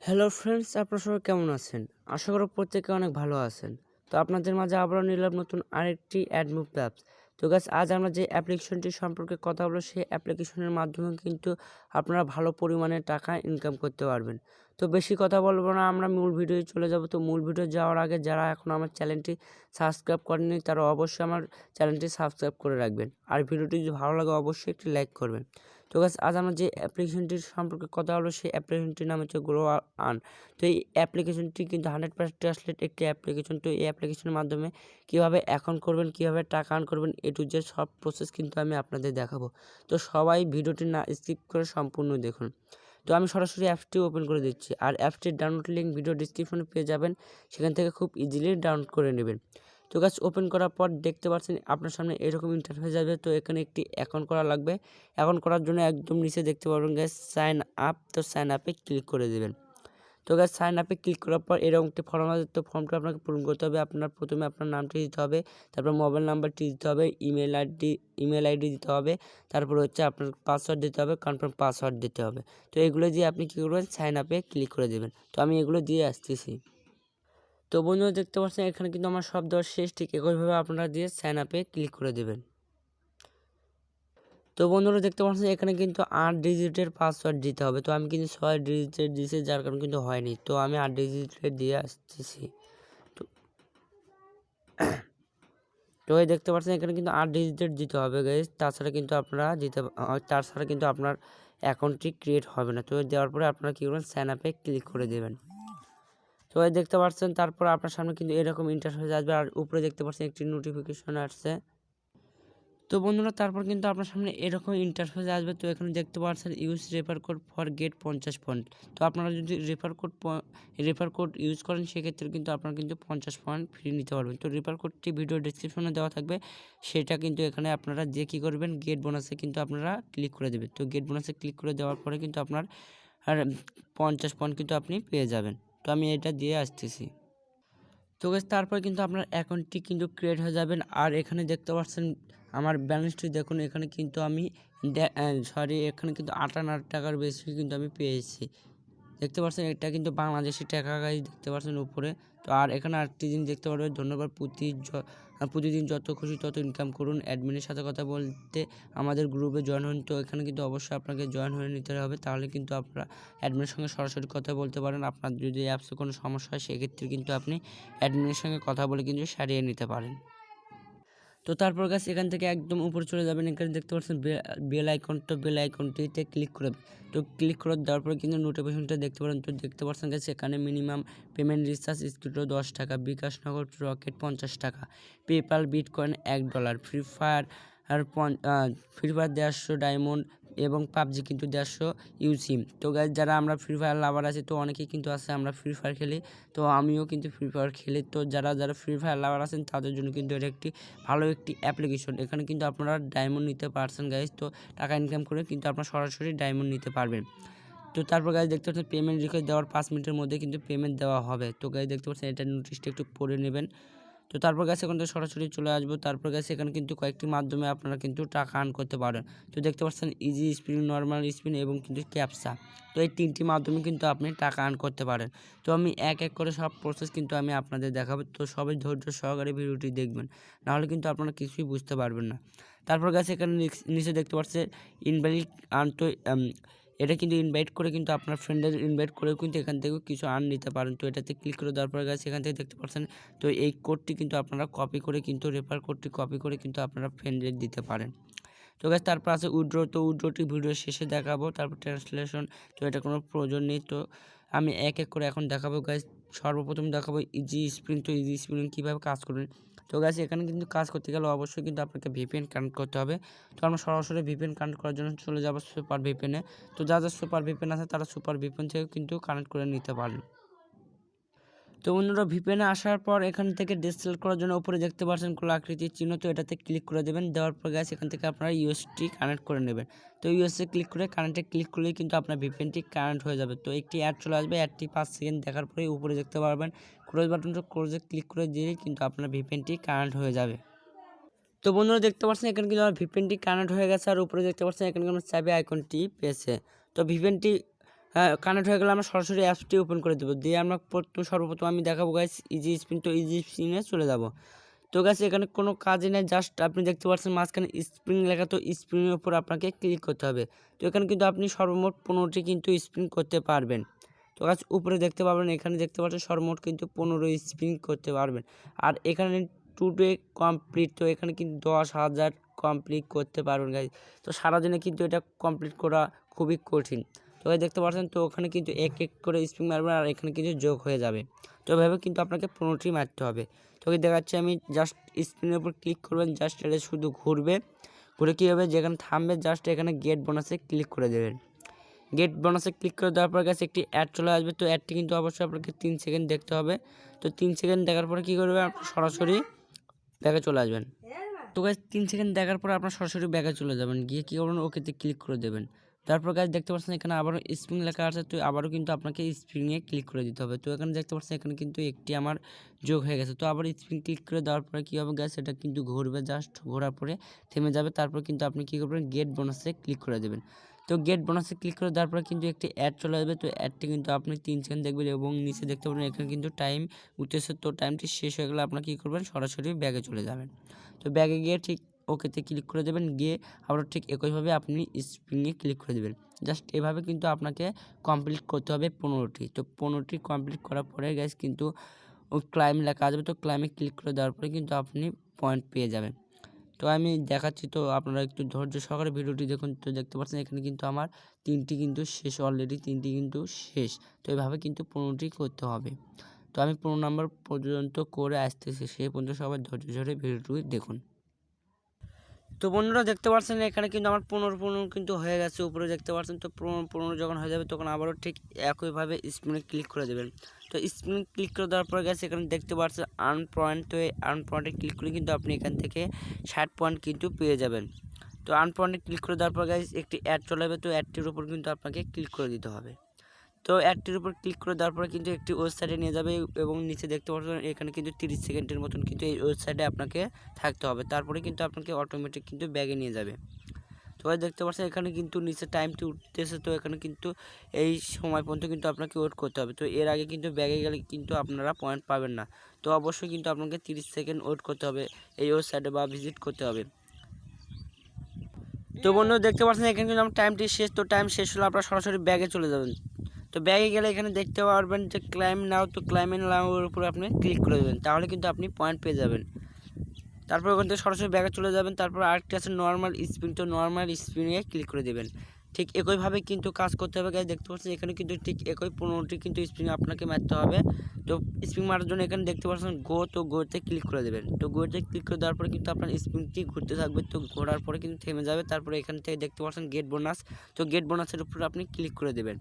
Hello friends, আপনারা সবাই কেমন আছেন? আশা করি প্রত্যেকে অনেক ভালো আছেন। তো আপনাদের মাঝে আবারও নিলাম নতুন আরেকটি অ্যাডমুভ অ্যাপস। তো গাইস, আজ আমরা যে অ্যাপ্লিকেশনটি সম্পর্কে কথা বলবো, সেই অ্যাপ্লিকেশনের মাধ্যমে কিন্তু আপনারা ভালো পরিমাণে টাকা ইনকাম করতে পারবেন। তো বেশি কথা বলবো না, আমরা মূল ভিডিওতে চলে যাব। তো মূল ভিডিও যাওয়ার আগে যারা এখন আমার চ্যানেলটি সাবস্ক্রাইব করেননি, তারা অবশ্যই আমার চ্যানেলটি সাবস্ক্রাইব করে রাখবেন। আর ভিডিওটি যদি ভালো লাগে অবশ্যই একটি লাইক করবেন। তো গাইস, আজ আমরা যে অ্যাপ্লিকেশনটির সম্পর্কে কথা হলো, সেই অ্যাপ্লিকেশনটির নাম হচ্ছে গ্রো আর্ন। তো এই অ্যাপ্লিকেশনটি কিন্তু 100% ট্রাস্টেড একটি অ্যাপ্লিকেশন। তো এই অ্যাপ্লিকেশনের মাধ্যমে কীভাবে অ্যাকাউন্ট করবেন, কীভাবে টাকা আর্ন করবেন, এ টু জেড সব প্রসেস কিন্তু আমি আপনাদের দেখাবো। তো সবাই ভিডিওটি না স্কিপ করে সম্পূর্ণ দেখুন। তো আমি সরাসরি অ্যাপসটি ওপেন করে দিচ্ছি, আর অ্যাপসটির ডাউনলোড লিঙ্ক ভিডিও ডিসক্রিপশনে পেয়ে যাবেন। সেখান থেকে খুব ইজিলি ডাউনলোড করে নেবেন। তো গাছ ওপেন করার পর দেখতে পাচ্ছেন আপনার সামনে এরকম ইন্টারফেস যাবে। তো এখানে একটি অ্যাকাউন্ট করা লাগবে। অ্যাকাউন্ট করার জন্য একদম নিচে দেখতে পারবেন গাইস সাইন আপ। তো সাইন আপে ক্লিক করে দেবেন। তো গাইস, সাইন আপে ক্লিক করার পর এরকম একটি ফর্ম আসবে। তো ফর্মটা আপনাকে পূরণ করতে হবে। আপনার প্রথমে আপনার নামটি দিতে হবে, তারপর মোবাইল নাম্বারটি দিতে হবে, ইমেল আইডি দিতে হবে, তারপর হচ্ছে আপনার পাসওয়ার্ড দিতে হবে, কনফার্ম পাসওয়ার্ড দিতে হবে। তো এগুলো দিয়ে আপনি কী করবেন, সাইন আপে ক্লিক করে দেবেন। তো আমি এগুলো দিয়ে আসতেছি। তো বন্ধুরা দেখতে পাচ্ছেন এখানে কিন্তু আমার সব দেওয়ার শেষ। ঠিক একইভাবে আপনারা দিয়ে সাইন আপে ক্লিক করে দেবেন। তো বন্ধুরা দেখতে পাচ্ছেন এখানে কিন্তু 8 ডিজিটের পাসওয়ার্ড দিতে হবে। তো আমি কিন্তু 6 ডিজিটের দিয়েছি, যার কারণে কিন্তু হয়নি। তো আমি 8 ডিজিটের দিয়ে আসতেছি। তো তো এই দেখতে পাচ্ছেন এখানে কিন্তু 8 ডিজিটের দিতে হবে গাইস। তাছাড়া কিন্তু তাছাড়া কিন্তু আপনার অ্যাকাউন্টটি ক্রিয়েট হবে না। তো দেওয়ার পরে আপনারা কী করবেন, সাইন আপে ক্লিক করে দেবেন। তো এই দেখতে পাচ্ছেন তারপর আপনার সামনে কিন্তু এরকম ইন্টারফেস আসবে, আর উপরে দেখতে পাচ্ছেন একটি নোটিফিকেশন আসছে। তো বন্ধুরা তারপর কিন্তু আপনার সামনে এরকম ইন্টারফেস আসবে। তো এখানে দেখতে পাচ্ছেন use refer code for get 50 point. তো আপনারা যদি রেফার কোড ইউজ করেন, সেক্ষেত্রে কিন্তু আপনারা কিন্তু 50 পয়েন্ট ফ্রি নিতে পারবেন। তো রেফার কোডটি ভিডিও ডিসক্রিপশনে দেওয়া থাকবে, সেটা কিন্তু এখানে আপনারা দিয়ে কী করবেন, গেট বোনাসে কিন্তু আপনারা ক্লিক করে দেবেন। তো গেট বোনাসে ক্লিক করে দেওয়ার পরে কিন্তু আপনার 50 পয়েন্ট কিন্তু আপনি পেয়ে যাবেন। তো আমি এটা দিয়ে আসতেছি। তো গাইস, তারপর কিন্তু আপনার অ্যাকাউন্টটি কিন্তু ক্রিয়েট হয়ে যাবেন। আর এখানে দেখতে পাচ্ছেন আমার ব্যালেন্সটি দেখুন। এখানে কিন্তু আমি এখানে কিন্তু 58 টাকার বেশি কিন্তু আমি পেয়েছি। দেখতে পাচ্ছেন এটা কিন্তু বাংলাদেশি টাকা গাইস, দেখতে পাচ্ছেন উপরে। তো আর এখানে আরেকটি জিনিস দেখতে পারবেন, ধন্যবাদ প্রতিদিন যত খুশি তত ইনকাম করুন, অ্যাডমিনের সাথে কথা বলতে আমাদের গ্রুপে জয়েন হন। তো এখানে কিন্তু অবশ্যই আপনাকে জয়েন হয়ে নিতে হবে, তাহলে কিন্তু আপনারা অ্যাডমিনের সঙ্গে সরাসরি কথা বলতে পারেন। আপনার যদি অ্যাপসে কোনো সমস্যা হয়, সেক্ষেত্রে কিন্তু আপনি অ্যাডমিনের সঙ্গে কথা বলে কিন্তু সারিয়ে নিতে পারেন। তো তারপর গাছ এখান থেকে একদম উপরে চলে যাবেন। এখানে দেখতে পাচ্ছেন বেল আইকন। তো বেল আইকনটিতে ক্লিক করে, তো ক্লিক করে দেওয়ার পরে কিন্তু নোটিফিকেশনটা দেখতে পারেন। তো দেখতে পাচ্ছেন গাছ এখানে মিনিমাম পেমেন্ট রিচার্জ স্ক্রিপ্টো 10 টাকা, বিকাশ নগর রকেট 50 টাকা, PayPal bitcoin $1, free fire 150 diamond এবং পাবজি কিন্তু 150 ইউসি। তো গাইজ, যারা আমরা ফ্রি ফায়ার লাভার আছি, তো অনেকেই কিন্তু আছে আমরা ফ্রি ফায়ার খেলি। তো আমিও কিন্তু ফ্রি ফায়ার খেলি। তো যারা ফ্রি ফায়ার লাভার আছেন, তাদের জন্য কিন্তু এটা একটি ভালো একটি অ্যাপ্লিকেশন। এখানে কিন্তু আপনারা ডায়মন্ড নিতে পারছেন গাইজ। তো টাকা ইনকাম করে কিন্তু আপনারা সরাসরি ডায়মন্ড নিতে পারবেন। তো তারপর গাইজ দেখতে পাচ্ছেন পেমেন্ট রিকোয়েস্ট দেওয়ার 5 মিনিটের মধ্যে কিন্তু পেমেন্ট দেওয়া হবে। তো গাইজ দেখতে পাচ্ছেন এটা নোটিশটা একটু পড়ে নেবেন। তো তারপর গাছ এখান থেকে সরাসরি চলে আসবো। তারপর গাছ এখানে কিন্তু কয়েকটি মাধ্যমে আপনারা কিন্তু টাকা আর্ন করতে পারেন। তো দেখতে পাচ্ছেন ইজি স্পিন, নর্মাল স্পিন এবং কিন্তু ক্যাপসা। তো এই 3টি মাধ্যমে কিন্তু আপনি টাকা আর্ন করতে পারেন। তো আমি এক এক করে সব প্রসেস কিন্তু আমি আপনাদের দেখাবো। তো সবাই ধৈর্য সহকারে ভিডিওটি দেখবেন, নাহলে কিন্তু আপনারা কিছুই বুঝতে পারবেন না। তারপর গাছ এখানে নিচে দেখতে পাচ্ছেন ইনভ্যালিড আর্ন। তো এটা কিন্তু ইনভাইট করে কিন্তু আপনার ফ্রেন্ডদের ইনভাইট করেও কিন্তু এখান থেকেও কিছু আর্ন নিতে পারেন। তো এটাতে ক্লিক করে দেওয়ার পরে গাছ এখান থেকে দেখতে পাচ্ছেন, তো এই কোডটি কিন্তু আপনারা কপি করে কিন্তু রেফার কোডটি কপি করে কিন্তু আপনারা ফ্রেন্ডদের দিতে পারেন। তো গাছ তারপর আছে উইথড্র। তো উইথড্রটি ভিডিও শেষে দেখাবো। তারপর ট্রান্সলেশন, তো এটা কোনো প্রয়োজন নেই। তো আমি এক এক করে এখন দেখাবো গাইজ। সর্বপ্রথম দেখাবো ইজি স্প্রিং। তো ইজি স্প্রিং কীভাবে কাজ করবেন। তো গাছ এখানে কিন্তু কাজ করতে গেলে অবশ্যই কিন্তু আপনাকে ভিপিএন কানেক্ট করতে হবে। তো আমরা সরাসরি ভিপিএন কানেক্ট করার জন্য চলে যাবো সুপার ভিপিএনে। তো যাদের সুপার ভিপিএন আছে, তারা সুপার ভিপিএন থেকেও কিন্তু কানেক্ট করে নিতে পারেন। তো বন্ধুরা, ভিপিএনে আসার পর এখান থেকে ডিসেলেক্ট করার জন্য উপরে দেখতে পাচ্ছেন গোল আকৃতির চিহ্ন। তো এটাতে ক্লিক করে দেবেন। দেওয়ার পর গাইস এখান থেকে আপনারা ইউএসটি কানেক্ট করে নেবেন। তো ইউএসএ ক্লিক করে কানেক্টে ক্লিক করলেই কিন্তু আপনার ভিপিএনটি কানেক্ট হয়ে যাবে। তো একটি অ্যাড চলে আসবে, অ্যাডটি 5 সেকেন্ড দেখার পরে উপরে দেখতে পারবেন ক্লোজ বাটনটা, ক্লোজে ক্লিক করে দিলেই কিন্তু আপনার ভিপিএনটি কানেক্ট হয়ে যাবে। তো বন্ধুরা দেখতে পাচ্ছেন এখানে কিন্তু আমার ভিপিএনটি কানেক্ট হয়ে গেছে। আর উপরে দেখতে পাচ্ছেন এখানে আমার চাবি আইকনটি পেয়েছে। তো ভিপিএনটি কানেক্ট হয়ে গেলে আমরা সরাসরি অ্যাপসটি ওপেন করে দেবো, দিয়ে আমরা সর্বপ্রথম আমি দেখাবো গাইস ইজি স্পিন। তো ইজি স্পিনে চলে যাব। তো গাইস এখানে কোনো কাজই নেই, জাস্ট আপনি দেখতে পাচ্ছেন মাঝখানে স্প্রিং লেখা, তো স্প্রিংয়ের উপর আপনাকে ক্লিক করতে হবে। তো এখানে কিন্তু আপনি সর্বমোট 15টি কিন্তু স্প্রিং করতে পারবেন। তো গাছ উপরে দেখতে পাবেন, এখানে দেখতে পাচ্ছেন সর্বমোট কিন্তু 15 স্প্রিং করতে পারবেন। আর এখানে টুডে কমপ্লিট, তো এখানে কিন্তু 10,000 কমপ্লিট করতে পারবেন গাইজ। তো সারাদিনে কিন্তু এটা কমপ্লিট করা খুবই কঠিন। তো দেখতে পাচ্ছেন, তো ওখানে কিন্তু এক এক করে স্প্রিং মারবেন আর এখানে কিন্তু যোগ হয়ে যাবে। তো এভাবে কিন্তু আপনাকে 15টি মারতে হবে। তোকে দেখাচ্ছি আমি, জাস্ট স্ক্রিনের উপর ক্লিক করবেন, জাস্ট এটা শুধু ঘুরবে, ঘুরে কী হবে যেখানে থামবে জাস্ট এখানে গেট বোনাসে ক্লিক করে দেবেন। গেট বোনাসে ক্লিক করে দেওয়ার পর কাছে একটি অ্যাড চলে আসবে। তো অ্যাডটি কিন্তু অবশ্যই আপনাকে 3 সেকেন্ড দেখতে হবে। তো 3 সেকেন্ড দেখার পরে কী করবেন, আপনি সরাসরি ব্যাগে চলে আসবেন। তো গাইজ 3 সেকেন্ড দেখার পর আপনার সরাসরি ব্যাগে চলে যাবেন, গিয়ে কী করবেন ওকেতে ক্লিক করে দেবেন। তারপর গাইজ দেখতে পাচ্ছেন এখানে আবারও স্প্রিং লেখা আছে, তো আবারও কিন্তু আপনাকে স্প্রিংয়ে ক্লিক করে দিতে হবে। তো এখানে দেখতে পাচ্ছেন এখানে কিন্তু একটি আমার যোগ হয়ে গেছে। তো আবার স্প্রিং ক্লিক করে দেওয়ার পরে কী হবে গাইজ, সেটা কিন্তু ঘুরবে, জাস্ট ঘোরার পরে থেমে যাবে। তারপর কিন্তু আপনি কী করবেন, গেট বোনাসে ক্লিক করে দেবেন। তো গেট বোনাসে ক্লিক করে দেওয়ার পরে কিন্তু একটি অ্যাড চলে আসবে। তো অ্যাডটি কিন্তু আপনি 3 সেকেন্ড দেখবেন এবং নিচে দেখতে পাবেন এখানে কিন্তু টাইম উঠতেছে। তো টাইমটি শেষ হয়ে গেলে আপনার কী করবেন, সরাসরি ব্যাগে চলে যাবেন। তো ব্যাগে গিয়ে ঠিক ওকেতে ক্লিক করে দেবেন, গিয়ে আবার ঠিক একইভাবে আপনি স্প্রিংয়ে ক্লিক করে দেবেন। জাস্ট এভাবে কিন্তু আপনাকে কমপ্লিট করতে হবে 15টি। তো 15টি কমপ্লিট করার পরে গাইস কিন্তু ক্লাইম লেখা আসবে। তো ক্লাইমে ক্লিক করে দেওয়ার পরে কিন্তু আপনি পয়েন্ট পেয়ে যাবেন। তো আমি দেখাচ্ছি, তো আপনারা একটু ধৈর্য সহকারে ভিডিওটি দেখুন। তো দেখতে পাচ্ছেন এখানে কিন্তু আমার 3টি কিন্তু শেষ, অলরেডি 3টি কিন্তু শেষ। তো এভাবে কিন্তু 15টি করতে হবে। তো আমি 15 নম্বর পর্যন্ত করে আসতেছি, সেই পর্যন্ত সবাই ধৈর্য ধরে ভিডিওটি দেখুন। তো বন্ধুরা দেখতে পাচ্ছেন এখানে কিন্তু আমার 15 কিন্তু হয়ে গেছে, উপরে দেখতে পাচ্ছেন। তো 15 যখন হয়ে যাবে তখন আবারও ঠিক একইভাবে স্পিনে ক্লিক করে দেবেন। তো স্পিনে ক্লিক করে দেওয়ার পর গেছে এখানে দেখতে পাচ্ছেন আর্ন পয়েন্ট। তো এই আর্ন পয়েন্টে ক্লিক করে কিন্তু আপনি এখান থেকে 60 পয়েন্ট কিন্তু পেয়ে যাবেন। তো আর্ন পয়েন্টে ক্লিক করে দেওয়ার পর গাইস একটি অ্যাড চলে যাবে। তো অ্যাডটির উপর কিন্তু আপনাকে ক্লিক করে দিতে হবে। তো অ্যাডটির উপর ক্লিক করে দেওয়ার পরে কিন্তু একটি ওয়েবসাইটে নিয়ে যাবে এবং নিচে দেখতে পাচ্ছেন এখানে কিন্তু 30 সেকেন্ডের মতন কিন্তু এই ওয়েবসাইটে আপনাকে থাকতে হবে। তারপরে কিন্তু আপনাকে অটোমেটিক কিন্তু ব্যাগে নিয়ে যাবে। তো দেখতে পাচ্ছেন এখানে কিন্তু নিচে টাইমটি উঠতেছে। তো এখানে কিন্তু এই সময় পর্যন্ত কিন্তু আপনাকে ওয়েট করতে হবে। তো এর আগে কিন্তু ব্যাগে গেলে কিন্তু আপনারা পয়েন্ট পাবেন না। তো অবশ্যই কিন্তু আপনাকে 30 সেকেন্ড ওয়েট করতে হবে এই ওয়েবসাইটে বা ভিজিট করতে হবে। তো বন্ধু দেখতে পাচ্ছেন এখানে কিন্তু আমার টাইমটি শেষ। তো টাইম শেষ হলে আপনারা সরাসরি ব্যাগে চলে যাবেন। তো ব্যাগে গেলে এখানে দেখতে পারবেন যে ক্লাইম নাও। তো ক্লাইম নাওর উপরে আপনি ক্লিক করে দেবেন, তাহলে কিন্তু আপনি পয়েন্ট পেয়ে যাবেন। তারপর ওখান থেকে সরাসরি ব্যাগে চলে যাবেন। তারপর আরেকটি আছে নর্মাল স্পিন। তো নর্মাল স্পিনে ক্লিক করে দেবেন। ঠিক একইভাবে কিন্তু কাজ করতে হবে গাইস। দেখতে পাচ্ছেন এখানে কিন্তু ঠিক একই 15টি কিন্তু স্প্রিং আপনাকে মারতে হবে। তো স্প্রিং মারার জন্য এখানে দেখতে পাচ্ছেন গো, তো গোতে ক্লিক করে দেবেন। তো গোতে ক্লিক করে দেওয়ার পরে কিন্তু আপনার স্প্রিংটি ঘুরতে থাকবে। তো ঘোরার পরে কিন্তু থেমে যাবে। তারপরে এখান থেকে দেখতে পাচ্ছেন গেট বোনাস। তো গেট বোনাসের উপর আপনি ক্লিক করে দেবেন।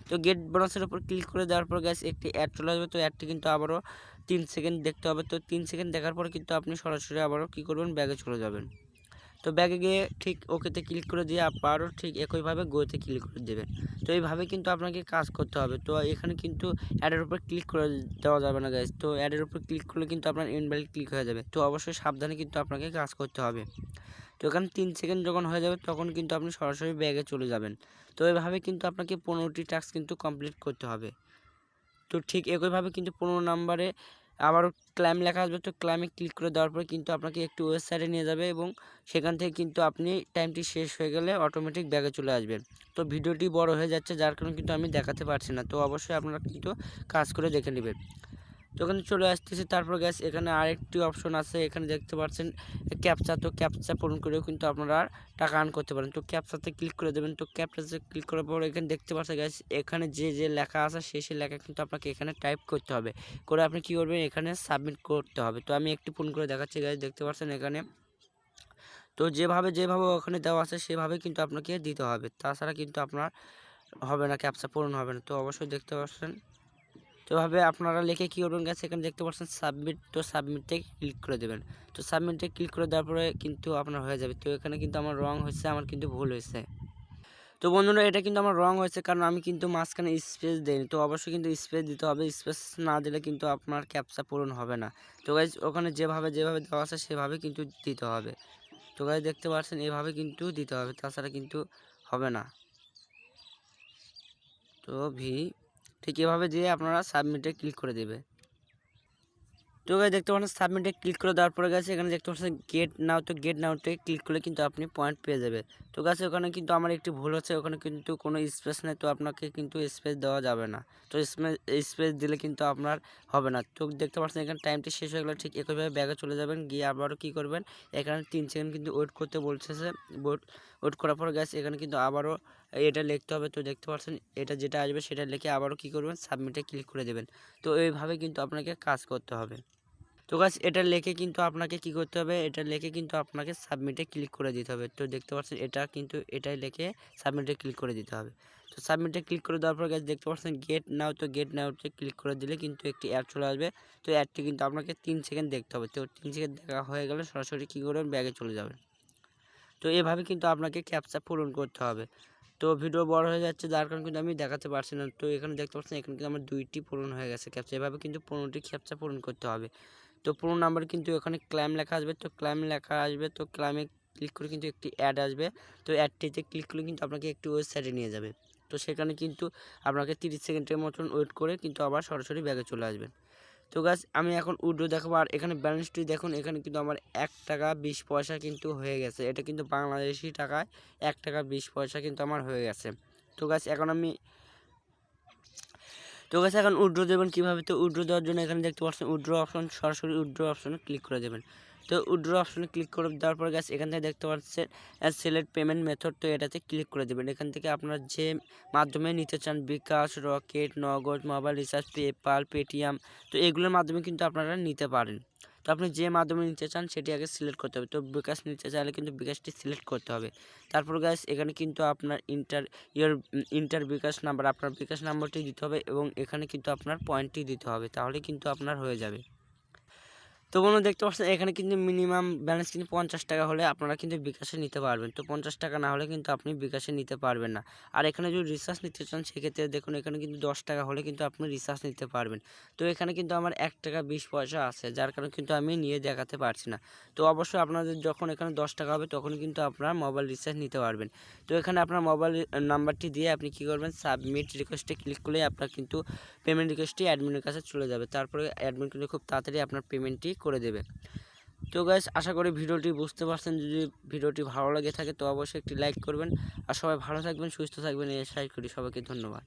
তো গেট বোনাসের উপর ক্লিক করে দেওয়ার পর গাইস একটি অ্যাড চলে আসবে। তো অ্যাডটি কিন্তু আবারও 3 সেকেন্ড দেখতে হবে। তো 3 সেকেন্ড দেখার পরে কিন্তু আপনি সরাসরি আবারও কী করবেন, ব্যাগে চলে যাবেন। তো ব্যাগে গিয়ে ঠিক ওকেতে ক্লিক করে দিয়ে আবারও ঠিক একইভাবে গোতে ক্লিক করে দেবেন। তো এইভাবে কিন্তু আপনাকে কাজ করতে হবে। তো এখানে কিন্তু অ্যাডের উপর ক্লিক করে দেওয়া যাবে না গাইজ। তো অ্যাডের উপর ক্লিক করলে কিন্তু আপনার ইনভ্যালিড ক্লিক হয়ে যাবে। তো অবশ্যই সাবধানে কিন্তু আপনাকে কাজ করতে হবে। তো এখানে 3 সেকেন্ড যখন হয়ে যাবে তখন কিন্তু আপনি সরাসরি ব্যাগে চলে যাবেন। তো এইভাবে কিন্তু আপনাকে 15টি টাস্ক কিন্তু কমপ্লিট করতে হবে। তো ঠিক একইভাবে কিন্তু 15 নম্বরে আবারও ক্লাইম লেখা আসবে। তো ক্লাইমে ক্লিক করে দেওয়ার পরে কিন্তু আপনাকে একটু ওয়েবসাইটে নিয়ে যাবে এবং সেখান থেকে কিন্তু আপনি টাইমটি শেষ হয়ে গেলে অটোমেটিক ব্যাগে চলে আসবেন। তো ভিডিওটি বড় হয়ে যাচ্ছে, যার কারণে কিন্তু আমি দেখাতে পারছি না। তো অবশ্যই আপনারা কিন্তু কাজ করে দেখে নেবেন। তো ওখানে চলে আসতেছি। তারপর গ্যাস এখানে আরেকটি অপশন আছে, এখানে দেখতে পাচ্ছেন ক্যাপচা। তো ক্যাপচা পূরণ করেও কিন্তু আপনারা টাকা আর্ন করতে পারেন। তো ক্যাপচাতে ক্লিক করে দেবেন। তো ক্যাপচাতে ক্লিক করার পর এখানে দেখতে পাচ্ছেন গ্যাস এখানে যে লেখা আছে সেই লেখা কিন্তু আপনাকে এখানে টাইপ করতে হবে। করে আপনি কী করবেন, এখানে সাবমিট করতে হবে। তো আমি একটু পূরণ করে দেখাচ্ছি গ্যাস, দেখতে পাচ্ছেন এখানে। তো যেভাবে ওখানে দেওয়া আছে সেভাবে কিন্তু আপনাকে দিতে হবে, তাছাড়া কিন্তু আপনার হবে না, ক্যাপচা পূরণ হবে না। তো অবশ্যই দেখতে পাচ্ছেন। তো এভাবে আপনারা লিখে কী করবেন গাছ, এখানে দেখতে পাচ্ছেন সাবমিট। তো সাবমিটে ক্লিক করে দেবেন। তো সাবমিটে ক্লিক করে দেওয়ার পরে কিন্তু আপনার হয়ে যাবে। তো এখানে কিন্তু আমার রং হয়েছে, আমার কিন্তু ভুল হয়েছে। তো বন্ধুরা এটা কিন্তু আমার রং হয়েছে, কারণ আমি কিন্তু মাঝখানে স্পেস দিইনি। তো অবশ্যই কিন্তু স্পেস দিতে হবে, স্পেস না দিলে কিন্তু আপনার ক্যাপচা পূরণ হবে না। তো গাইজ ওখানে যেভাবে দেওয়া আছে সেভাবে কিন্তু দিতে হবে। তো গাইজ দেখতে পাচ্ছেন এভাবে কিন্তু দিতে হবে, তাছাড়া কিন্তু হবে না। তো তো ভি ঠিক এভাবে দিয়ে আপনারা সাবমিটে ক্লিক করে দেবে। তো গাইস দেখতে পাচ্ছেন সাবমিটে ক্লিক করে দেওয়ার পরে গেছে এখানে দেখতে পাচ্ছেন গেট নাও, তো গেট নাওতে ক্লিক করলে কিন্তু আপনি পয়েন্ট পেয়ে যাবে। তো গাইস ওখানে কিন্তু আমার একটি ভুল হচ্ছে, ওখানে কিন্তু কোনো স্পেস নেই, তো আপনাকে কিন্তু স্পেস দেওয়া যাবে না। তো স্পেস দিলে কিন্তু আপনার হবে না। তো দেখতে পাচ্ছেন এখানে টাইমটি শেষ হয়ে গেলে ঠিক একইভাবে ব্যাগে চলে যাবেন, গিয়ে আবারও কী করবেন, এখানে 3 সেকেন্ড কিন্তু ওয়েট করতে বলতেছে। ওয়েট করার পর গাইস এখানে কিন্তু আবারও এটা লিখতে হবে। তো দেখতে পাচ্ছেন এটা যেটা আসবে সেটা লিখে আবারও কী করবেন, সাবমিটে ক্লিক করে দেবেন। তো এইভাবে কিন্তু আপনাকে কাজ করতে হবে। তো গাইস এটা লিখে কিন্তু আপনাকে কি করতে হবে, এটা লিখে কিন্তু আপনাকে সাবমিটে ক্লিক করে দিতে হবে। তো দেখতে পাচ্ছেন এটা কিন্তু এটাই লিখে সাবমিটে ক্লিক করে দিতে হবে। তো সাবমিটে ক্লিক করে দেওয়ার পর গাইস দেখতে পাচ্ছেন গেট নাও, তো গেট নাওতে ক্লিক করে দিলে কিন্তু একটি অ্যাড চলে আসবে। তো অ্যাডটি কিন্তু আপনাকে 3 সেকেন্ড দেখতে হবে। তো 3 সেকেন্ড দেখা হয়ে গেলে সরাসরি কী করবেন, ব্যাগে চলে যাবেন। তো এভাবে কিন্তু আপনাকে ক্যাপচা পূরণ করতে হবে। তো ভিডিও বড় হয়ে যাচ্ছে যার কারণে কিন্তু আমি দেখাতে পারছি না। তো এখানে দেখতে পাচ্ছেন এখানে কিন্তু আমার 2টি পূরণ হয়ে গেছে ক্যাপচা। এভাবে কিন্তু 15টি ক্যাপচা পূরণ করতে হবে। তো পুরো নাম্বার কিন্তু এখানে ক্লাইম লেখা আসবে, তো ক্লাইম লেখা আসবে, তো ক্লাইমে ক্লিক করে কিন্তু একটি অ্যাড আসবে। তো অ্যাডটিতে ক্লিক করলে কিন্তু আপনাকে একটি ওয়েবসাইটে নিয়ে যাবে। তো সেখানে কিন্তু আপনাকে 30 সেকেন্ডের মতন ওয়েট করে কিন্তু আবার সরাসরি ব্যাগে চলে আসবেন। তো গাইস আমি এখন উইথড্র দেখাবো, আর এখানে ব্যালেন্সটি দেখুন, এখানে কিন্তু আমার 1 টাকা 20 পয়সা কিন্তু হয়ে গেছে। এটা কিন্তু বাংলাদেশি টাকায় 1 টাকা 20 পয়সা কিন্তু আমার হয়ে গেছে। তো গাইস এখন উইথড্র দেবেন কীভাবে, তো উইথড্র দেওয়ার জন্য এখানে দেখতে পাচ্ছেন উইথড্র অপশন, সরাসরি উইথড্র অপশনে ক্লিক করে দেবেন। তো উইথড্র অপশনে ক্লিক করে দেওয়ার পর গাইস এখান থেকে দেখতে পাচ্ছেন সিলেক্ট পেমেন্ট মেথড, তো এটাতে ক্লিক করে দেবেন। এখান থেকে আপনারা যে মাধ্যমে নিতে চান, বিকাশ, রকেট, নগদ, মোবাইল রিচার্জ, পেপাল, পেটিএম, তো এগুলোর মাধ্যমে কিন্তু আপনারা নিতে পারেন। তো আপনি যে মাধ্যমে নিতে চান সেটি আগে সিলেক্ট করতে হবে। তো বিকাশ নিতে চাইলে কিন্তু বিকাশটি সিলেক্ট করতে হবে। তারপর গাইস এখানে কিন্তু আপনার ইন্টার বিকাশ নাম্বার, আপনার বিকাশ নাম্বারটি দিতে হবে এবং এখানে কিন্তু আপনার পয়েন্টটি দিতে হবে, তাহলে কিন্তু আপনার হয়ে যাবে। তো বন্ধুরা দেখতে পাচ্ছেন এখানে কিন্তু মিনিমাম ব্যালেন্স কিন্তু 50 টাকা হলে আপনারা কিন্তু বিকাশে নিতে পারবেন। তো 50 টাকা না হলে কিন্তু আপনি বিকাশে নিতে পারবেন না। আর এখানে যদি রিচার্জ নিতে চান সেক্ষেত্রে দেখুন এখানে কিন্তু 10 টাকা হলে কিন্তু আপনি রিচার্জ নিতে পারবেন। তো এখানে কিন্তু আমার 1 টাকা 20 পয়সা আছে, যার কারণে কিন্তু আমি নিয়ে দেখাতে পারছি না। তো অবশ্যই আপনাদের যখন এখানে 10 টাকা হবে তখন কিন্তু আপনারা মোবাইল রিচার্জ নিতে পারবেন। তো এখানে আপনার মোবাইল নাম্বারটি দিয়ে আপনি কী করবেন, সাবমিট রিকোয়েস্টে ক্লিক করলে আপনার কিন্তু পেমেন্ট রিকোয়েস্টটি অ্যাডমিনের কাছে চলে যাবে। তারপরে অ্যাডমিন কিন্তু খুব তাড়াতাড়ি আপনার পেমেন্টটি করে দেবে। তো গাইস আশা করি ভিডিওটি বুঝতে পারছেন। যদি ভিডিওটি ভালো লাগে থাকে তো অবশ্যই একটি লাইক করবেন, আর সবাই ভালো থাকবেন, সুস্থ থাকবেন এই আশা করি। সবাইকে ধন্যবাদ।